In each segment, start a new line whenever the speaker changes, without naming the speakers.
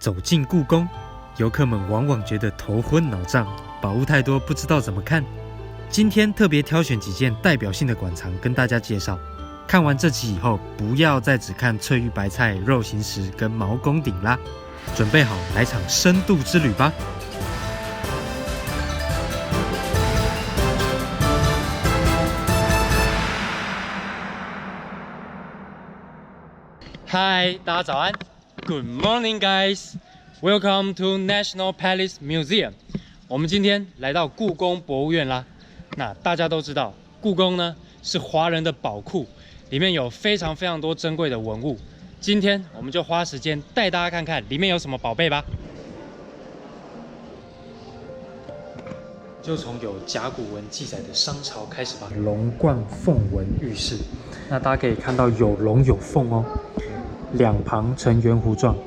走进故宫，游客们往往觉得头昏脑胀，宝物太多不知道怎么看。今天特别挑选几件代表性的馆藏跟大家介绍。看完这期以后，不要再只看翠玉白菜、肉形石跟毛公鼎啦，准备好来场深度之旅吧！
嗨，大家早安 ！Good morning, guys. Welcome to National Palace Museum. 我们今天来到故宫博物院啦。那大家都知道，故宫呢是华人的宝库，里面有非常多珍贵的文物。今天我们就花时间带大家看看里面有什么宝贝吧。就从有甲骨文记载的商朝开始吧。龙冠凤纹玉饰，那大家可以看到有龙有凤哦。两旁呈圆弧状，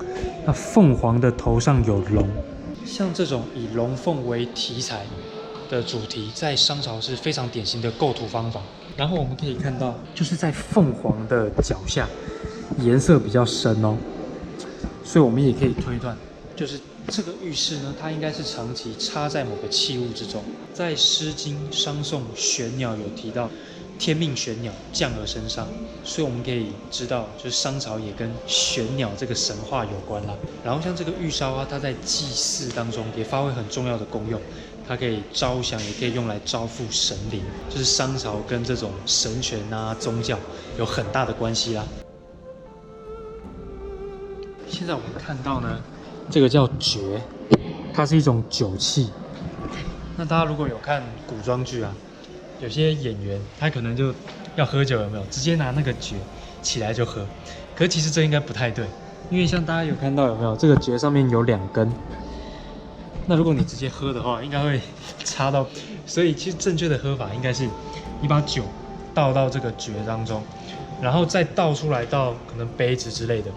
那凤凰的头上有龙，像这种以龙凤为题材的主题，在商朝是非常典型的构图方法。然后我们可以看到，就是在凤凰的脚下，颜色比较深哦，所以我们也可以推断，就是这个玉饰呢，它应该是长期插在某个器物之中。在《诗经·商颂·玄鸟》有提到。天命玄鸟降而生商，所以我们可以知道，就是商朝也跟玄鸟这个神话有关啦。然后像这个玉烧啊，它在祭祀当中也发挥很重要的功用，它可以招降，也可以用来招附神灵，就是商朝跟这种神权啊、宗教有很大的关系啦。现在我们看到呢，这个叫爵，它是一种酒器。那大家如果有看古装剧啊，有些演员他可能就要喝酒，有没有？直接拿那个爵起来就喝。可是其实这应该不太对，因为像大家有看到有没有？这个爵上面有2根，那如果你直接喝的话，应该会插到。所以其实正确的喝法应该是，你把酒倒到这个爵当中，然后再倒出来到可能杯子之类的。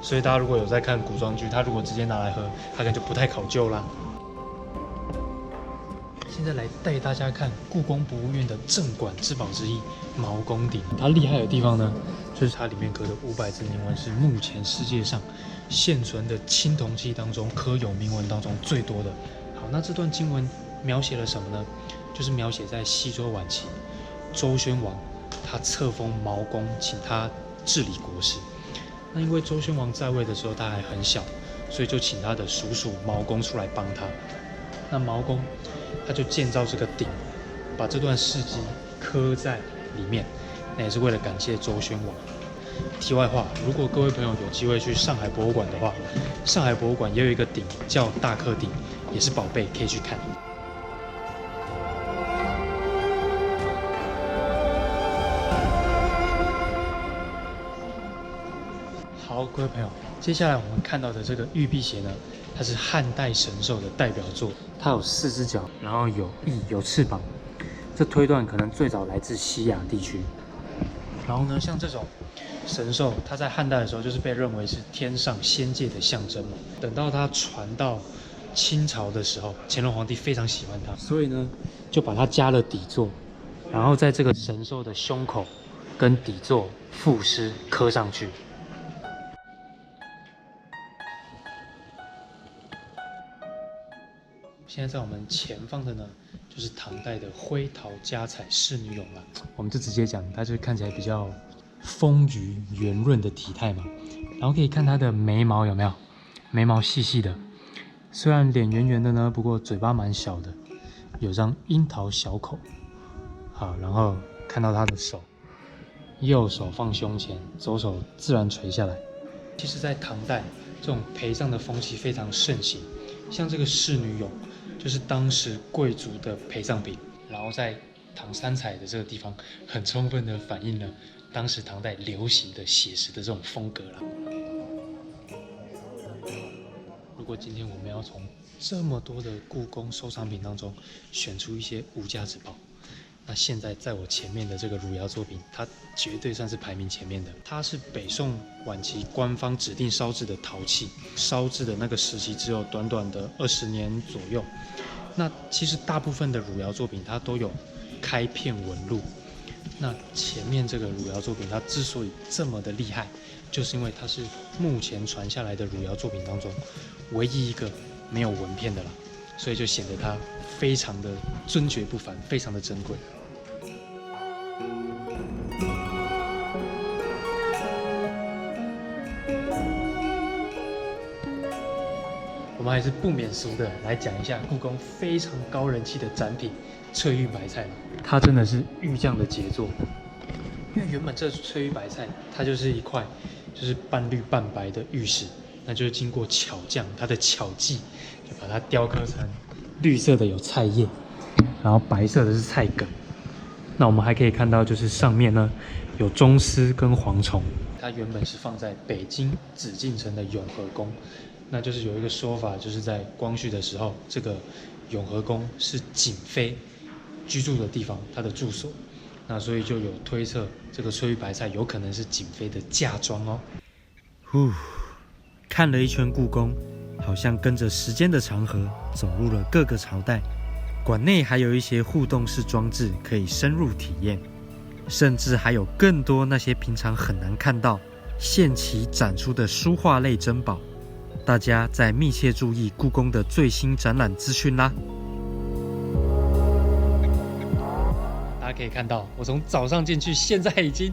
所以大家如果有在看古装剧，他如果直接拿来喝，他可能就不太考究啦。现在来带大家看故宫博物院的镇馆之宝之一毛公鼎。它厉害的地方呢，就是它里面刻的500字铭文是目前世界上现存的青铜器当中刻有铭文当中最多的。好，那这段经文描写了什么呢？就是描写在西周晚期，周宣王他册封毛公，请他治理国事。那因为周宣王在位的时候他还很小，所以就请他的叔叔毛公出来帮他。那毛公他就建造这个鼎，把这段事迹刻在里面，那也是为了感谢周宣王。题外话，如果各位朋友有机会去上海博物馆的话，上海博物馆也有一个鼎叫大克鼎，也是宝贝，可以去看。好，各位朋友，接下来我们看到的这个玉辟邪呢，它是汉代神兽的代表作，它有4只脚，然后有翼，有翅膀。这推断可能最早来自西亚地区。然后呢，像这种神兽，它在汉代的时候就是被认为是天上仙界的象征嘛。等到它传到清朝的时候，乾隆皇帝非常喜欢它，所以呢就把它加了底座，然后在这个神兽的胸口跟底座赋诗刻上去。现在在我们前方的呢，就是唐代的灰陶家彩仕女俑了。我们就直接讲，它就是看起来比较丰腴圆润的体态嘛。然后可以看它的眉毛有没有？眉毛细细的，虽然脸圆圆的呢，不过嘴巴蛮小的，有张樱桃小口。好，然后看到它的手，右手放胸前，左手自然垂下来。其实，在唐代，这种陪葬的风气非常盛行，像这个仕女俑。就是当时贵族的陪葬品，然后在唐三彩的这个地方，很充分的反映了当时唐代流行的写实的这种风格啦。如果今天我们要从这么多的故宫收藏品当中选出一些无价之宝，那现在在我前面的这个汝窑作品，它绝对算是排名前面的。它是北宋晚期官方指定烧制的陶器，烧制的那个时期只有短短的20年左右。那其实大部分的汝窑作品它都有开片纹路。那前面这个汝窑作品它之所以这么的厉害，就是因为它是目前传下来的汝窑作品当中唯一一个没有纹片的啦，所以就显得它非常的尊爵不凡，非常的珍贵。我们还是不免俗的来讲一下故宫非常高人气的展品翠玉白菜，它真的是玉匠的杰作。因为原本这翠玉白菜它就是一块就是半绿半白的玉石，那就是经过巧匠他的巧技，就把它雕刻成绿色的有菜叶，然后白色的是菜梗。那我们还可以看到，就是上面呢有螽斯跟蝗虫，它原本是放在北京紫禁城的永和宫。那就是有一个说法，就是在光绪的时候，这个永和宫是瑾妃居住的地方，她的住所。那所以就有推测，这个翠玉白菜有可能是瑾妃的嫁妆哦。
看了一圈故宫，好像跟着时间的长河走入了各个朝代。馆内还有一些互动式装置可以深入体验，甚至还有更多那些平常很难看到、现期展出的书画类珍宝。大家再密切注意故宫的最新展览资讯啦！
大家可以看到，我从早上进去，现在已经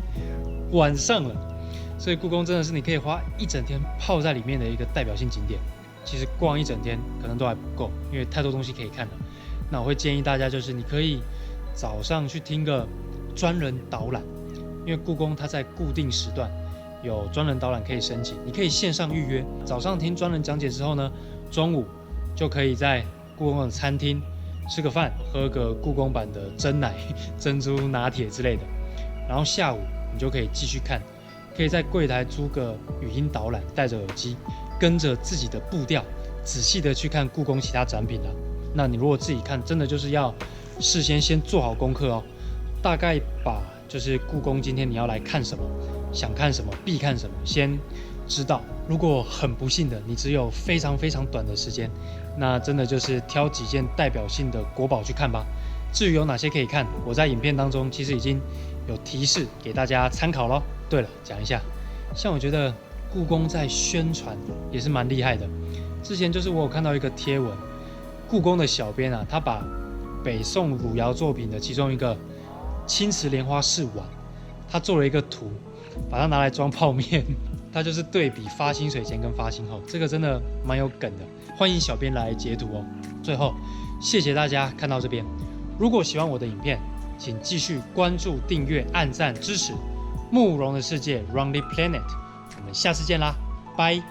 晚上了，所以故宫真的是你可以花一整天泡在里面的一个代表性景点。其实逛一整天可能都还不够，因为太多东西可以看了。那我会建议大家，就是你可以早上去听个专人导览，因为故宫它在固定时段有专人导览可以申请，你可以线上预约。早上听专人讲解之后呢，中午就可以在故宫的餐厅吃个饭，喝个故宫版的珍奶、珍珠拿铁之类的。然后下午你就可以继续看，可以在柜台租个语音导览，戴着耳机，跟着自己的步调，仔细的去看故宫其他展品啦。那你如果自己看，真的就是要事先做好功课哦，大概把就是故宫今天你要来看什么，想看什么，必看什么，先知道。如果很不幸的你只有非常非常短的时间，那真的就是挑几件代表性的国宝去看吧。至于有哪些可以看，我在影片当中其实已经有提示给大家参考咯。对了，讲一下，像我觉得故宫在宣传也是蛮厉害的。之前就是我有看到一个贴文，故宫的小编啊，他把北宋汝窑作品的其中一个青瓷莲花式碗，他做了一个图，把它拿来装泡面，它就是对比发薪水前跟发薪后，这个真的蛮有梗的，欢迎小编来截图哦。最后，谢谢大家看到这边，如果喜欢我的影片，请继续关注、订阅、按赞支持慕容的世界 Runly Planet， 我们下次见啦，拜。